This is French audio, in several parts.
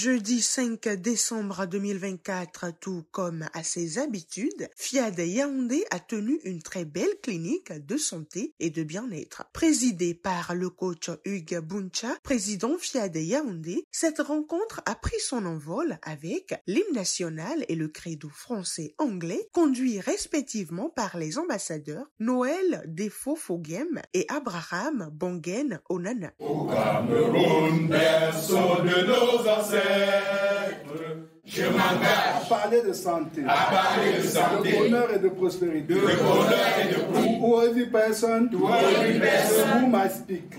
jeudi 5 décembre 2024, tout comme à ses habitudes, Fiad Yaoundé a tenu une très belle clinique de santé et de bien-être. Présidée par le coach Hugues Buncha, président Fiad Yaoundé, cette rencontre a pris son envol avec l'hymne national et le credo français-anglais, conduits respectivement par les ambassadeurs Noël Defo Fogem et Abraham Bongen Onana. Au Cameroun, berceau de nos ancêtres, je m'engage à parler de santé, de bonheur et de prospérité, Who every person, who must speak.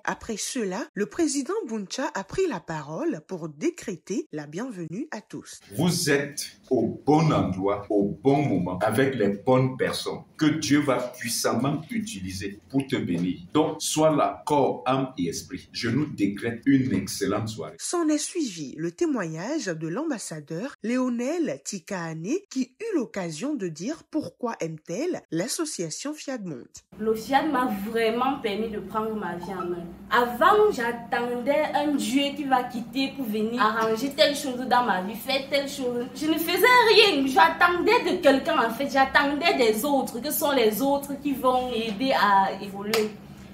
Après cela, le président Buncha a pris la parole pour décréter la bienvenue à tous. Vous êtes au bon endroit, au bon moment, avec les bonnes personnes que Dieu va puissamment utiliser pour te bénir. Donc, sois là, corps, âme et esprit. Je nous décrète une excellente soirée. S'en est suivi le témoignage de l'ambassadeur Léonel Tikahane qui eut l'occasion de dire pourquoi aime-t-elle l'association Fiad Monde. Le Fiad m'a vraiment permis de prendre ma vie en main. Avant, j'attendais un Dieu qui va quitter pour venir arranger telle chose dans ma vie, faire telle chose. Je ne faisais rien. J'attendais de quelqu'un en fait. J'attendais des autres. Que sont les autres qui vont aider à évoluer?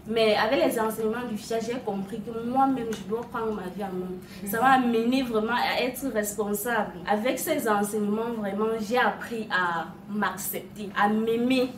Mais avec les enseignements du Fiad, j'ai compris que moi-même, je dois prendre ma vie en main. Ça m'a amené vraiment à être responsable. Avec ces enseignements, vraiment, j'ai appris à m'accepter, à m'aimer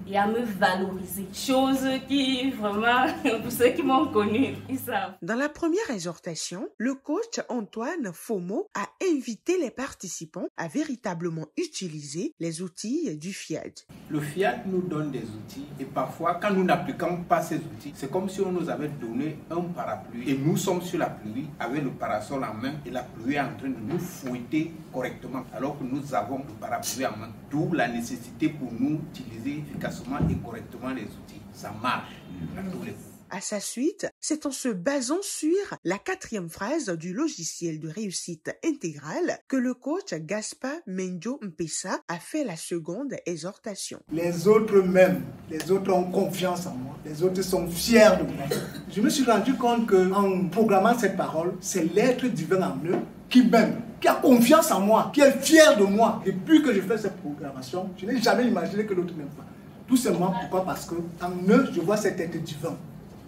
et à me valoriser. Chose qui, vraiment, pour ceux qui m'ont connu, ils savent. Dans la première exhortation, le coach Antoine Fomo a invité les participants à véritablement utiliser les outils du Fiad. Le Fiad nous donne des outils et parfois, quand nous n'appliquons pas ces outils, c'est comme si on nous avait donné un parapluie et nous sommes sur la pluie avec le parasol en main et la pluie est en train de nous fouetter correctement alors que nous avons le parapluie en main. D'où la nécessité pour nous d'utiliser efficacement et correctement les outils. Ça marche à tous les coups. À sa suite, c'est en se basant sur la 4e phrase du logiciel de réussite intégrale que le coach Gaspard Menjo Mpessa a fait la seconde exhortation. Les autres m'aiment, les autres ont confiance en moi, les autres sont fiers de moi. Je me suis rendu compte qu'en programmant cette parole, c'est l'être divin en eux qui m'aime, qui a confiance en moi, qui est fier de moi. Depuis que je fais cette programmation, je n'ai jamais imaginé que l'autre m'aime pas. Tout simplement pourquoi? Parce qu'en eux, je vois cet être divin.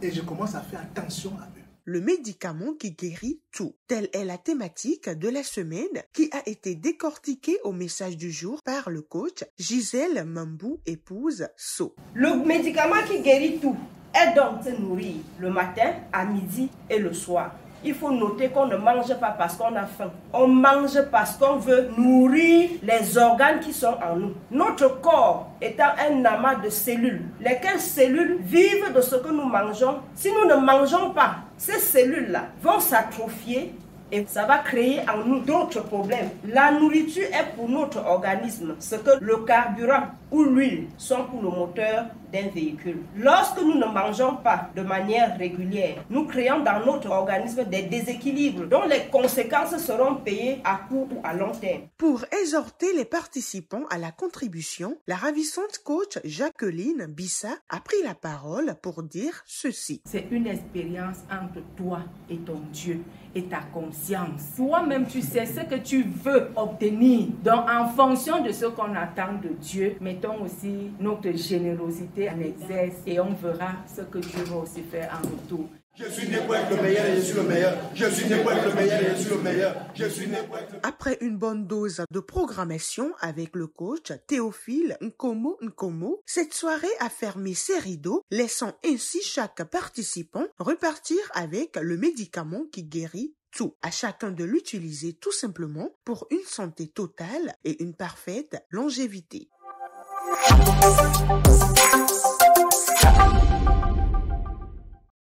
Et je commence à faire attention à eux. Le médicament qui guérit tout. Telle est la thématique de la semaine qui a été décortiquée au message du jour par le coach Gisèle Mambou, épouse So. Le médicament qui guérit tout est donc de se nourrir le matin, à midi et le soir. Il faut noter qu'on ne mange pas parce qu'on a faim. On mange parce qu'on veut nourrir les organes qui sont en nous. Notre corps étant un amas de cellules, lesquelles cellules vivent de ce que nous mangeons. Si nous ne mangeons pas, ces cellules-là vont s'atrophier et ça va créer en nous d'autres problèmes. La nourriture est pour notre organisme ce que le carburant ou l'huile sont pour le moteur d'un véhicule. Lorsque nous ne mangeons pas de manière régulière, nous créons dans notre organisme des déséquilibres dont les conséquences seront payées à court ou à long terme. Pour exhorter les participants à la contribution, la ravissante coach Jacqueline Bissa a pris la parole pour dire ceci. C'est une expérience entre toi et ton Dieu et ta conscience. Toi-même, tu sais ce que tu veux obtenir. Donc, en fonction de ce qu'on attend de Dieu, mettons aussi notre générosité en exerce et on verra ce que Dieu va aussi faire en retour. Je suis né pour être le meilleur et je suis le meilleur. Je suis né pour être le meilleur et je suis le meilleur. Je suis né pour être... Après une bonne dose de programmation avec le coach Théophile Nkomo, cette soirée a fermé ses rideaux, laissant ainsi chaque participant repartir avec le médicament qui guérit tout. À chacun de l'utiliser tout simplement pour une santé totale et une parfaite longévité.